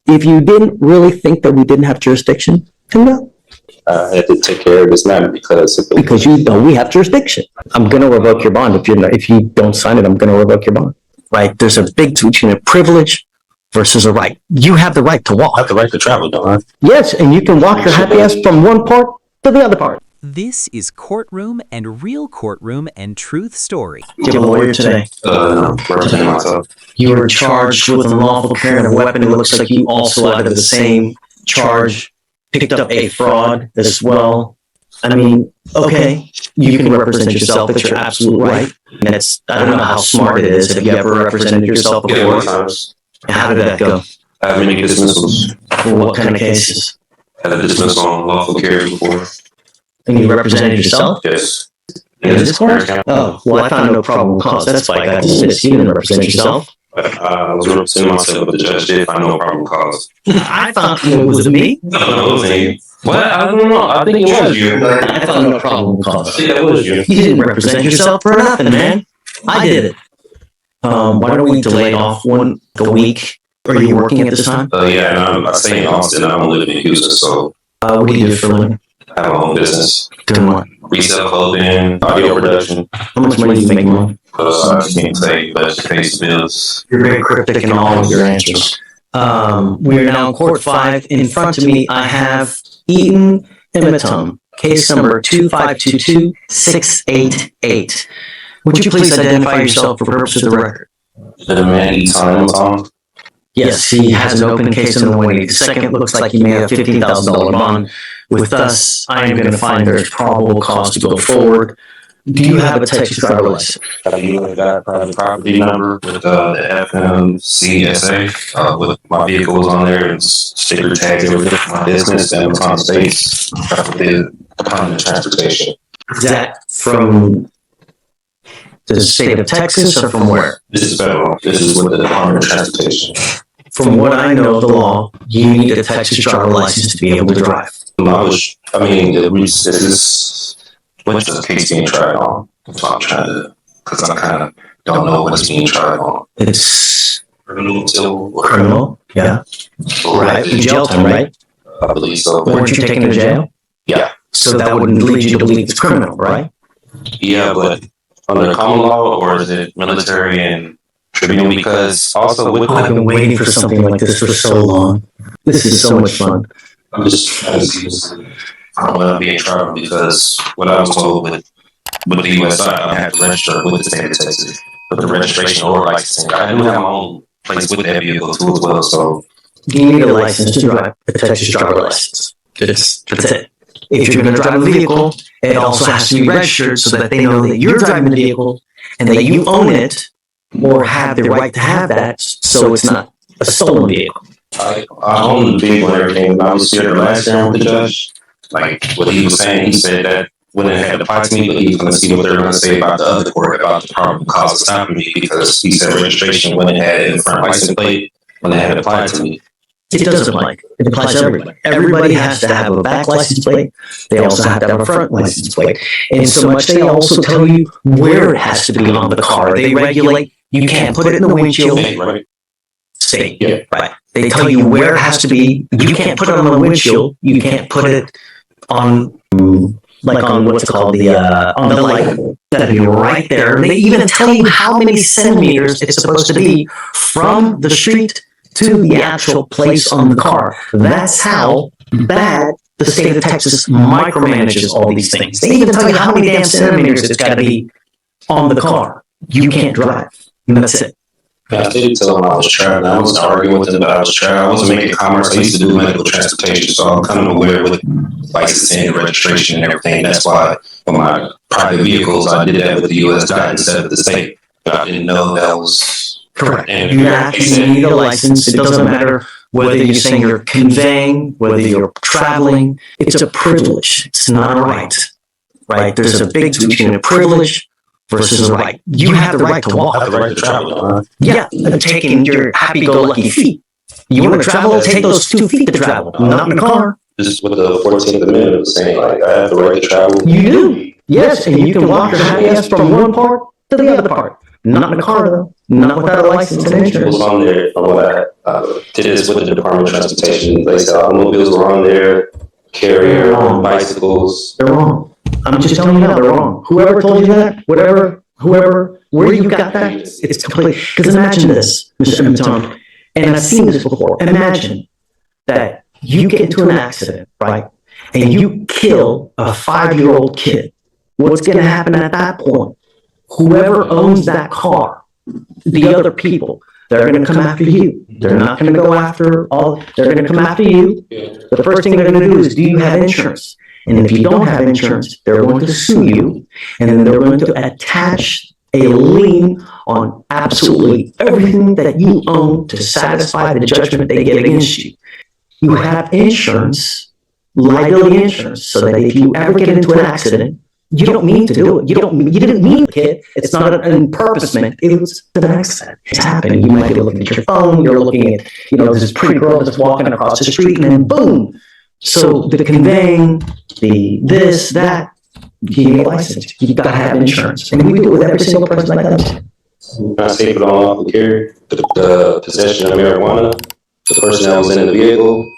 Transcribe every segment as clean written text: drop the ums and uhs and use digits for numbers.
if you didn't really think that we didn't have jurisdiction, then no. I had to take care of this matter because you know we have jurisdiction. I'm going to revoke your bond if you don't sign it. I'm going to revoke your bond. Right? There's a big difference between a privilege versus a right. You have the right to walk. I have the right to travel, don't I? Yes, and you can walk your happy ass from one part to the other part. This is Courtroom and Real Courtroom and Truth Story. Do you have a lawyer today? Representing myself. You were charged with unlawful carrying a weapon. It looks like you also out of the same charge picked up a fraud as well. I mean, okay, you can represent yourself. It's your absolute right. And I don't know how smart it is. Have you ever represented yourself before? How did that go? I have many dismissals. For what kind of cases? I had a dismissal on lawful carry before. And you represented yourself? Yes. In this court? Oh, well, I found no probable cause. That's why I got dismissed. You didn't represent yourself. I was representing myself, but the judge did find no probable cause. I found it was me. No, it wasn't you. What? I don't know. I think it was you. I found no probable cause. I think that was you. You didn't represent yourself for nothing, man. I did it. Why don't we delay off the week? Are you working at this time? Yeah, I stay in Austin. I don't live in Houston, so. What do you do for a living? I have my own business. Doing what? Resale clothing, audio production. How much money do you make a month? I can't say, but it pays the bills. You're very cryptic in all of your answers. We are now in Court 5. In front of me, I have Eaton Emitum, case number 2522688. Would you please identify yourself for purposes of the record? The man Eaton. Yes, he has an open case in the way. The second looks like he may have $15,000 bond. With us, I am going to find there's probable cause to go forward. Do you have a Texas driver license? I got a private property number with the FMCSA with my vehicles on there and sticker tags, everything for my business, Amazon Space, the Department of Transportation. Is that from the state of Texas or from where? This is federal. This is with the Department of Transportation. From what I know of the law, you need a Texas driver license to be able to drive. This is what's the case being tried on? That's what I'm trying to, because I kind of don't know what it's being tried on. It's criminal, yeah. Right, jail time, right? I believe so. Weren't you taken to jail? Yeah. So that wouldn't lead you to believe it's criminal, right? Yeah, but under common law, or is it military and tribunal? Because also with I've been waiting for something like this for so long. This is so much fun. I'm just trying to see I don't want to be in trouble because what I was told with the USI, I have to register with the state of Texas. But the registration or licensing, I do have my own place with that vehicle too as well. So you need a license to drive, a Texas driver license. That's it. If you're going to drive a vehicle, it also has to be registered so that they know that you're driving the vehicle and that you own it or have the right to have that, so it's not a stolen vehicle. I own the vehicle and everything. I was here last time with the judge. Like what he was saying, he said that when it had applied to me, but he was going to see what they're going to say about the other court about the probable cause of stopping me, because he said registration when it had in front license plate when it had applied to me. It doesn't apply. It applies to everybody. Everybody has to have a back license plate. They also have to have a front license plate. And so much they also tell you where it has to be on the car. They regulate. You can't put it in the windshield. Right. State. Yeah. Right. They tell you where it has to be. You can't put it on the windshield. You can't put it on, like on what's it called, on the light. That'd be right there. They even tell you how many centimeters it's supposed to be from the street to the actual place on the car. That's how bad the state of Texas micromanages all these things. They even tell you how many damn centimeters it's got to be on the car. You can't drive. And that's it. I did tell him I was traveling. I wasn't arguing with him, but I was traveling. I wasn't making commerce. I used to do medical transportation, so I'm kind of aware with licensing and registration and everything. That's why for my private vehicles, I did that with the U.S. DOT instead of the state. But I didn't know that was correct. You actually need a license. It doesn't matter whether you're saying you're conveying, whether you're traveling. It's a privilege. It's not a right. Right? There's a big difference between a privilege versus a right. You have the right to walk. I have the right to travel. Yeah, taking your happy-go-lucky feet. You want to travel, take those 2 feet to travel, not in a car. This is what the 14th Amendment was saying. Like, I have the right to travel. You do. Yes, and you can walk your happy ass from one part to the other part. Not in a car though. Not without a license and It was insurance. on there from what I did this with the Department of Transportation. They said automobiles were on there, carrier, bicycles. They're wrong. I'm just telling you now, they're wrong. Whoever told you that, whoever, where you got that, it's completely, because imagine this, Mr. Tom, and I've seen this before. Imagine that you get into an accident, right? And you kill a 5-year-old kid. What's going to happen at that point? Whoever owns that car, the other people, they're going to come after you. They're not going to go after they're going to come after you. The first thing they're going to do is, do you have insurance? And if you don't have insurance, they're going to sue you, and then they're going to attach a lien on absolutely everything that you own to satisfy the judgment they get against you. You have insurance, liability insurance, so that if you ever get into an accident, you don't mean to do it. You didn't mean it, kid. It's not an purposement. It was an accident. It's happening. You might be looking at your phone. You're looking at, this pretty girl that's walking across the street, and then boom. So the conveying, the this, that, you need a license. You got to have insurance. And we do it with every single person like that. I say put on lawful carry, the possession of marijuana, the person that was in the vehicle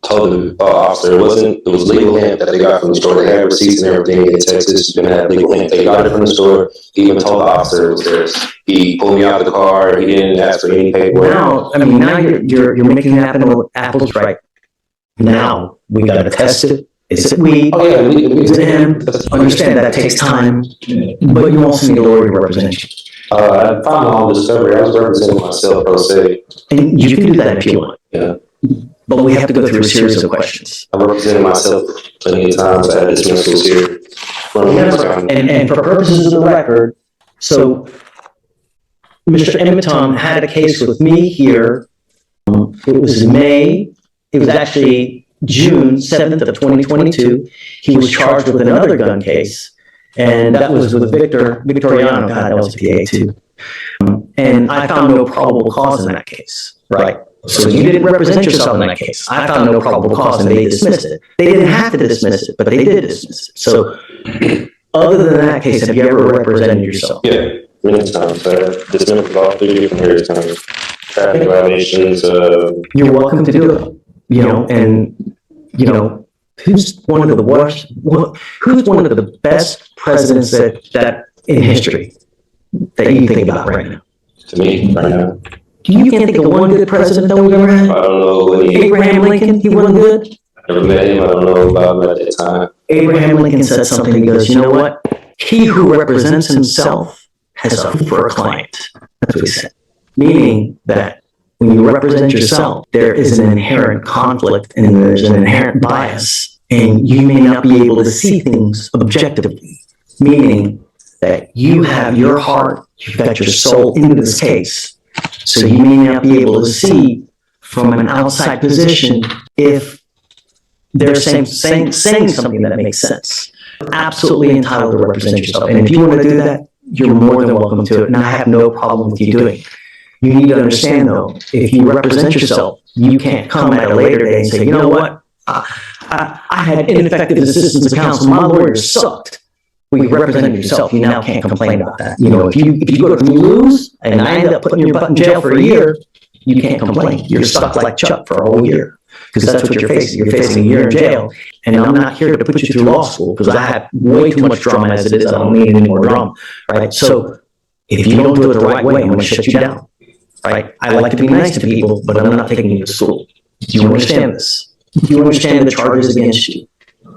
told the officer it was legal hemp that they got from the store. They had receipts and everything in Texas. You can have legal hemp. They got it from the store. He even told the officer it was theirs. He pulled me out of the car. He didn't ask for any paperwork. Now you're making it happen with apples, right? Now we got to test it. Is it weed? Oh yeah, Is it hemp? Understand that takes time, but you also need a lawyer to represent you. I found my own discovery. I was representing myself pro se. And you can do that if you want. Yeah. But we have to go through a series of questions. I represented myself plenty of times. I had dismissals here. And for purposes of the record, so Mr. Emmett had a case with me here. It was actually June 7th of 2022. He was charged with another gun case, and that was with Victoriano. God, that was a PA too. And I found no probable cause in that case, right? So you didn't represent yourself in that case. I found no probable cause, and they dismissed it. They didn't have to dismiss it, but they did dismiss it. So other than that case, have you ever represented yourself? Yeah, many times. Dismissed all 3 different areas of time. Traffic violations. You're welcome to do it. Who's one of the worst? Who's one of the best presidents that in history that you think about right now? To me, right now. You can't think of one good president that we've ever had? I don't know any. Abraham Lincoln, he wasn't good? I never met him. I don't know about him at that time. Abraham Lincoln said something. He goes, you know what? He who represents himself has a fool for a client. That's what he said. Meaning that when you represent yourself, there is an inherent conflict and there's an inherent bias, and you may not be able to see things objectively. Meaning that you have your heart, you've got your soul into this case. So you may not be able to see from an outside position if they're saying something that makes sense. Absolutely entitled to represent yourself. And if you want to do that, you're more than welcome to it. And I have no problem with you doing it. You need to understand, though, if you represent yourself, you can't come at a later day and say, you know what, I had ineffective assistance of counsel. My lawyer sucked. Well, you represented yourself. You now can't complain about that. If you go to lose and I end up putting your butt in jail for a year, you can't complain. You're stuck like Chuck for a whole year because that's what you're facing. You're facing a year in jail. And I'm not here to put you through law school because I have way too much drama as it is. I don't need any more drama, right? So if you don't do it the right way, I'm going to shut you down, right? I like to be nice to people, but I'm not taking you to school. Do you understand this? Do you understand the charges against you?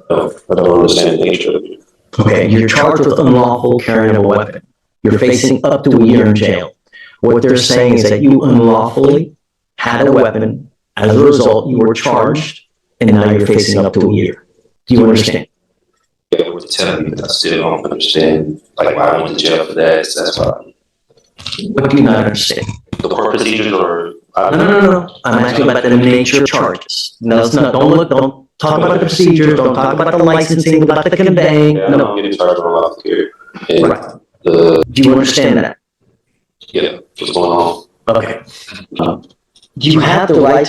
No, I don't understand the nature of it. Okay, you're charged with unlawful carrying of a weapon. You're facing up to a year in jail. What they're saying is that you unlawfully had a weapon. As a result, you were charged, and now you're facing up to a year. Do you understand? Yeah, what you're telling me, but I still don't understand. Like, why I went to jail for that. That's why. What do you not understand? The court procedures, or No. I'm asking about the nature of charges. No, it's not. Don't talk about the procedures. Don't talk about the licensing, about the conveying. Yeah, No. I'm getting charged on lawful carry. Right. Do you understand that? Yeah, what's going on? Okay. Do you have the right,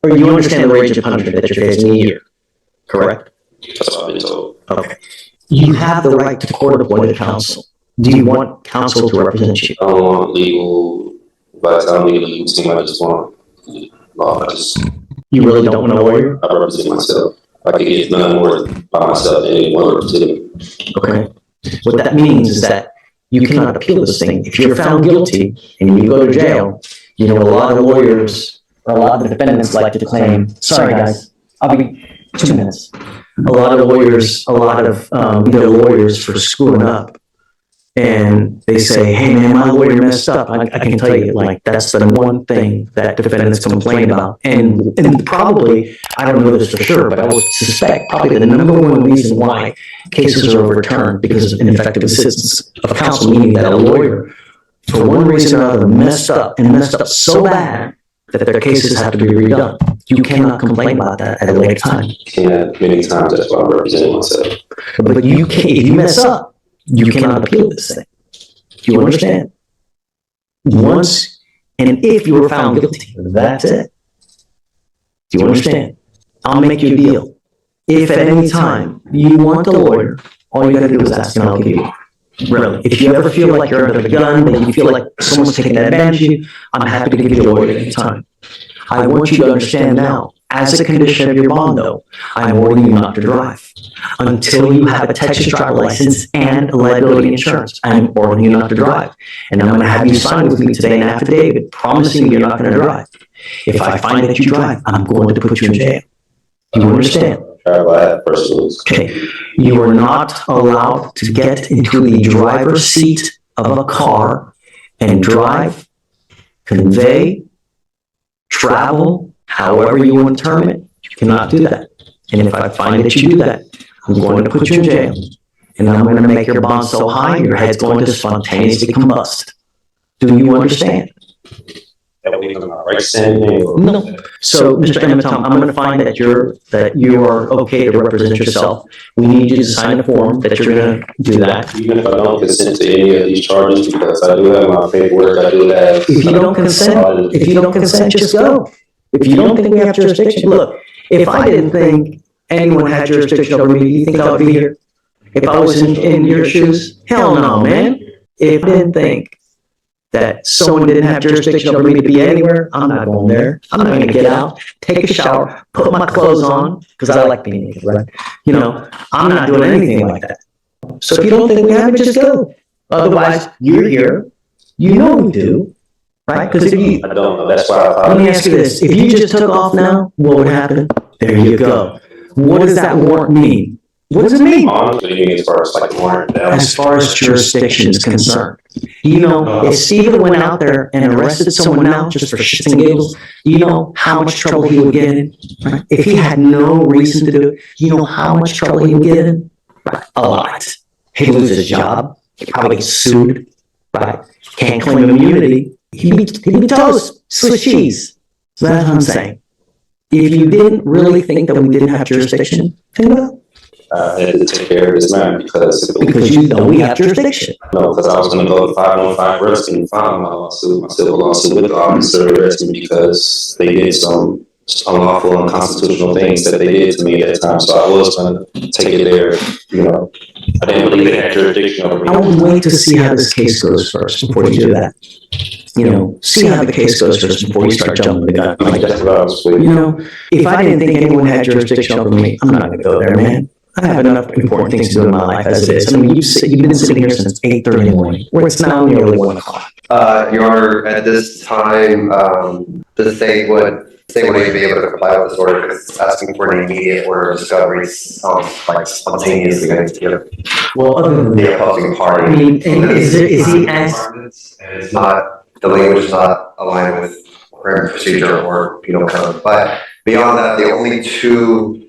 or you understand the range of punishment that you're facing a year? Correct? That's what I've been told. Okay. You have the right to court-appointed counsel. Do you want counsel to represent you? I don't want legal advice. I don't need a legal team. I just want law. You really don't want a lawyer? I represent myself. I can get none more by myself than anyone representing. Okay. What that means is that you cannot appeal this thing. If you're found guilty and you go to jail, you know, a lot of lawyers, or a lot of defendants like to claim, sorry guys, I'll be 2 minutes. A lot of lawyers, they're lawyers for screwing up. And they say, hey man, my lawyer messed up. I can tell you, like, that's the one thing that defendants complain about. And probably, I don't know this for sure, but I would suspect probably the number one reason why cases are overturned because of ineffective assistance of counsel, meaning that a lawyer, for one reason or another, messed up so bad that their cases have to be redone. You cannot complain about that at a later time. Yeah, many times that's why I'm representing myself. But you can't, if you mess up, you cannot appeal this thing. Do you understand? Once and if you were found guilty, that's it. Do you understand? I'll make you a deal. If at any time you want a lawyer, all you gotta do is ask and I'll give you. Really. If you ever feel like you're under the gun, that you feel like someone's taking advantage of you, I'm happy to give you a lawyer at any time. I want you to understand now, as a condition of your bond though, I'm ordering you not to drive. Until you have a Texas driver license and liability insurance, I'm ordering you not to drive. And I'm gonna have you sign with me today an affidavit promising you're not gonna drive. If I find that you drive, I'm going to put you in jail. Do you understand? Okay. You are not allowed to get into the driver's seat of a car and drive, convey, travel, however you want to term it. You cannot do that. And if I find that you do that, I'm going to put you in jail. And I'm going to make your bond so high, your head's going to spontaneously combust. Do you understand? No. So, Mr. Emmett-Tom, I'm going to find that you are okay to represent yourself. We need you to sign a form that you're going to do that. Even if I don't consent to any of these charges, because I do have my paperwork, I do have. If you don't consent, just go. If you don't think we have jurisdiction, look, if I didn't think anyone had jurisdiction over me, do you think I would be here? If I was in your shoes? Hell no, man. If I didn't think that someone didn't have jurisdiction over me to be anywhere, I'm not going there. I'm not going to get out, take a shower, put my clothes on, because I like being naked, right? You know, I'm not doing anything like that. So if you don't think we have it, just go. Otherwise, you're here. You know we do, right? Because if you, I don't know. That's why let me ask you this. If you just took off now, what would happen? There you go. What does that warrant mean? What does it mean? As far as like warrant, as far as jurisdiction is concerned. You know, if Steven went out there and arrested someone now just for shits and giggles, you know how much trouble he would get in? Right? If he had no reason to do it, you know how much trouble he would get in? Right? A lot. He'd lose his job. He'd probably get sued. Right? Can't claim immunity. He'd be toast. Swiss cheese. So that's what I'm saying. If you didn't really think that we didn't have jurisdiction, think about it. I had to take care of this man because you know we have jurisdiction. No, because I was going to go to 515 arrest and file my lawsuit, my civil lawsuit with the officer arresting me because they did some unlawful, unconstitutional things that they did to me at that time. So I was going to take it there. You know, I didn't believe they had jurisdiction over me. I would wait to see how this case goes first before you do that. You know, see how the case goes first before you start jumping the gun. Like, that's what I was waiting. You know, if I didn't think anyone had jurisdiction over me, I'm not going to go there, man. I have enough important things to do in my life as it is. I mean, you've been sitting here since 8:30 in the morning, where it's now nearly 1 o'clock. Your Honor, at this time, the state would be able to comply with this order because it's asking for an immediate order of discovery, like spontaneously going to give. Well, other than the opposing party. I mean, is he asked? It's not, the language is not aligned with criminal procedure or penal code. But beyond that, the only two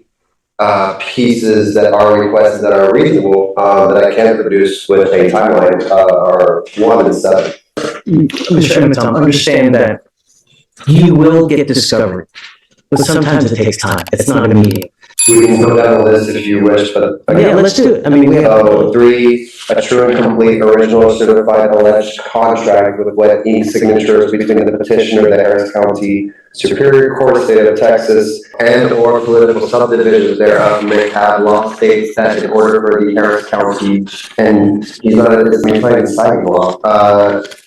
pieces that are requested that are reasonable that I can produce with a timeline are 1 and 7. Mr. Emmett-Tom, understand that you will get discovery, but sometimes it takes time. It's not immediate. We can go down the list if you wish, but. Yeah, let's do it. I mean, we have. So 3, a true and complete original certified alleged contract with wet ink signatures between the petitioner, the Harris County Superior Court, State of Texas, and or political subdivisions thereof may have law states that in order for the Harris County, and he's not even citing law,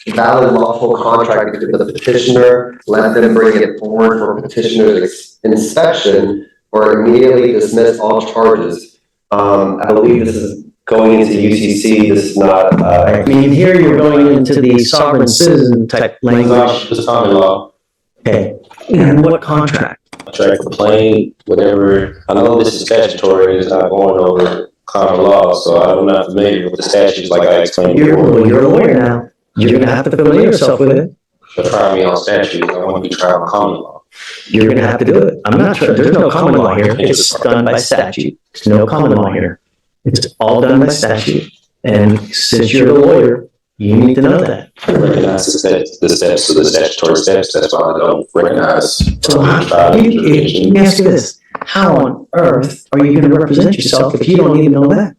valid lawful contract with the petitioner, let them bring it forward for petitioner's inspection or immediately dismiss all charges. I believe this is going into UCC. This is not. I mean, here you're going into the sovereign citizen type language. It's common law. Okay. And what contract? Contract, complaint, whatever. I know this is statutory, it's not going over common law, so I'm not familiar with the statutes like I explained before. You're a lawyer now. You're going to have to familiar yourself with it. But try me on statutes, I want to be tried on common law. You're going to have to do it. I'm not sure. There's no common law here. It's done by statute. There's no common law here. It's all done by statute. And since you're a lawyer, you need to know that. I recognize the steps of the statutory steps, that's why I don't recognize. So let me ask you this. How on earth are you going to represent yourself if you don't even know that?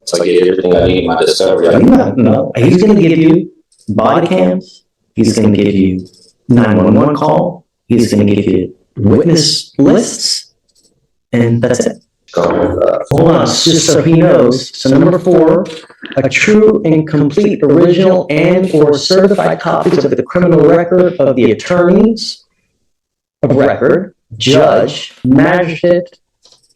So I get everything I need in my discovery. No. He's going to give you body cams. He's going to give you 911 call. He's going to give you witness lists. And that's it. Hold on, just so he knows. So number 4, a true and complete original and or certified copies of the criminal record of the attorneys of record, judge, magistrate,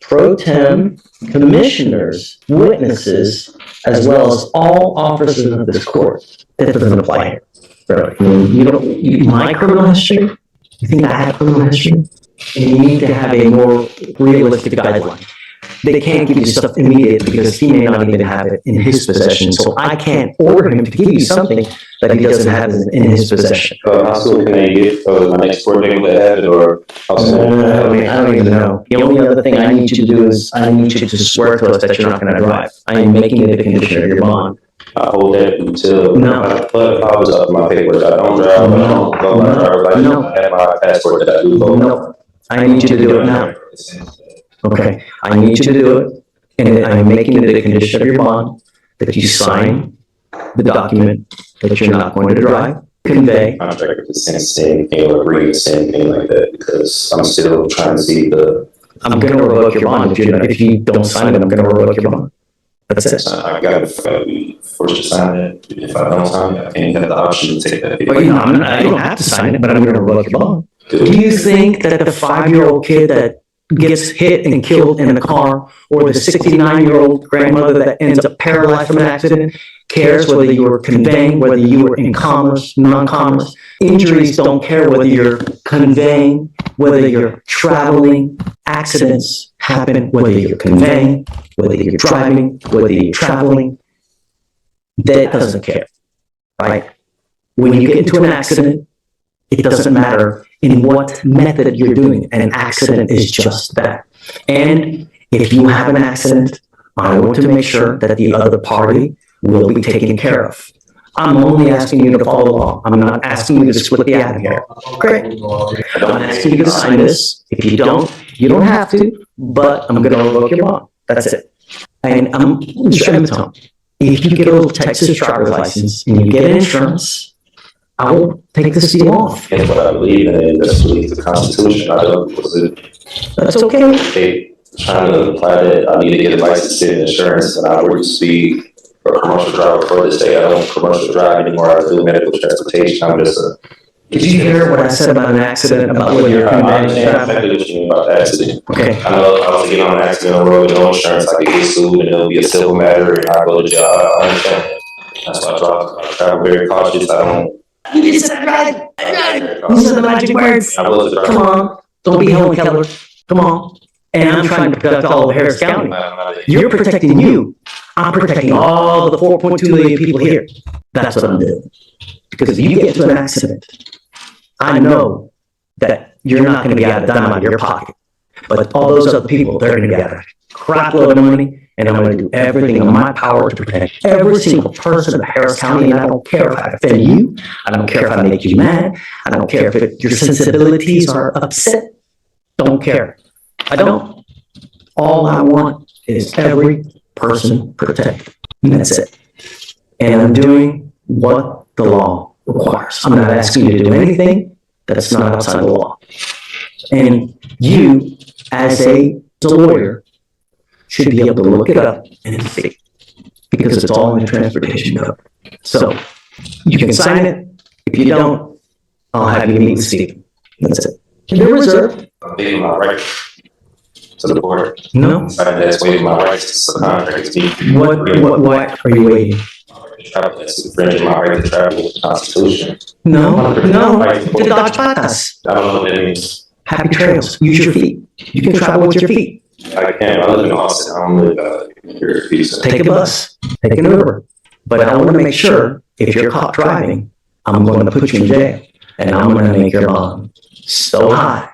pro tem, commissioners, witnesses, as well as all officers of this court. That doesn't apply here. Really. My criminal history, you think I have criminal history? And you need to have a more realistic guideline. They can't give you stuff immediately because he may not even have it in his possession. So I can't order him to give you something that he doesn't have in his possession. How soon can I get my next court date with that, or how soon? I don't even know. The only other thing I need you to do is I need you to swear to us that you're not going to drive. I am making it a condition of your bond. I hold that until. No. But if I was up to my paperwork, I don't drive. I don't go my driver's license. No. I have my passport that I do go. No. I need you to do it now. Okay, I need you to do it, and I'm making it a condition of your bond that you sign the document that you're not going to drive, convey. Contract to say anything or agree to say anything like that because I'm still trying to see the. I'm going to revoke your bond if you don't sign it. I'm going to revoke your bond. That's it. I got to be forced to sign it. If I don't sign it, I can't have the option to take that. I don't have to sign it, but I'm going to revoke your bond. Do you think that the 5-year-old kid that gets hit and killed in a car, or the 69-year-old grandmother that ends up paralyzed from an accident, cares whether you were conveying, whether you were in commerce, non-commerce? Injuries don't care whether you're conveying, whether you're traveling. Accidents happen whether you're conveying, whether you're driving, whether you're traveling. That doesn't care, right? When you get into an accident, it doesn't matter in what method you're doing. An accident is just that. And if you have an accident, I want to make sure that the other party will be taken care of. I'm only asking you to follow the law. I'm not asking you to split the atom here. Great. I'm asking you to sign this. If you don't have to, but I'm going to revoke your bond. That's it. And Mr. Emmett, if you get a little Texas driver's license and you get insurance, I will take the seal off. And what I believe in, just believe the Constitution. I don't, That's okay. they trying to apply that I need to get a license and insurance, and I work to be a commercial driver for this day. I don't commercial drive anymore. I do medical transportation. I'm just a. Did you hear what I said about an accident, about whether you're I conveying understand traffic? exactly what you mean about the accident. Okay. I know if I was to get on an accident on the road with no insurance, I could get sued and it'll be a civil matter and I go to jail. I understand that. That's why I travel very cautious. I don't. You just said right. These are the magic words. I was a driver. Come on. Don't be Helen Keller. Come on. And I'm trying to protect all of Harris County. You're protecting you. I'm protecting all the 4.2 million people here. That's what I'm doing. Because if you get into an accident, I know that you're not going to be out of dime out of your pocket. But all those other people, they're going to get a crap load of money. And I'm going to do everything in my power to protect every single person of Harris County. And I don't care if I offend you. I don't care if I make you mad. I don't care if your sensibilities are upset. Don't care. I don't. All I want is every person protected. And that's it. And I'm doing what the law requires. I'm not asking you to do anything that's not outside the law. And you, as a lawyer, should be able to look it up and see, because it's all in the transportation code. So you can sign it. If you don't, I'll have you meet with Steve. That's it. They're reserved. I'm waiving my right to the court. No. That's waiving my rights to subcontract. What are you waiting? Travel, that's infringing my right to travel with the Constitution. No. To dodge patas. I don't know what that means. Happy trails. Use your feet. You can travel with your feet. I can't. I live in Austin. I don't live here. Take a bus. Take an Uber. But I want to make sure if you're caught driving, I'm going to put you in jail, and I'm going to make your bond so high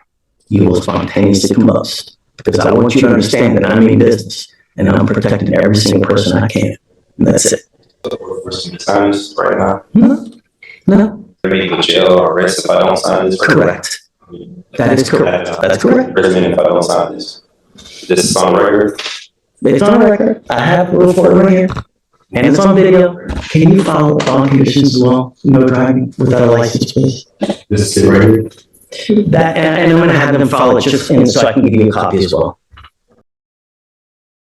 you will spontaneously combust. Because I want you to understand that I mean business, and I'm protecting every single person I can. And that's it. For some times right now. No. I mean, the jail or arrest if I don't sign this. Correct. That is correct. That's correct. Imprisonment if I don't sign this. This is on record. It's on record. I have a report right here. And it's on video. Can you follow bond conditions as well? No driving without a license, please. This is right here. That, and I'm going to have them follow it just in so I can give you a copy as well.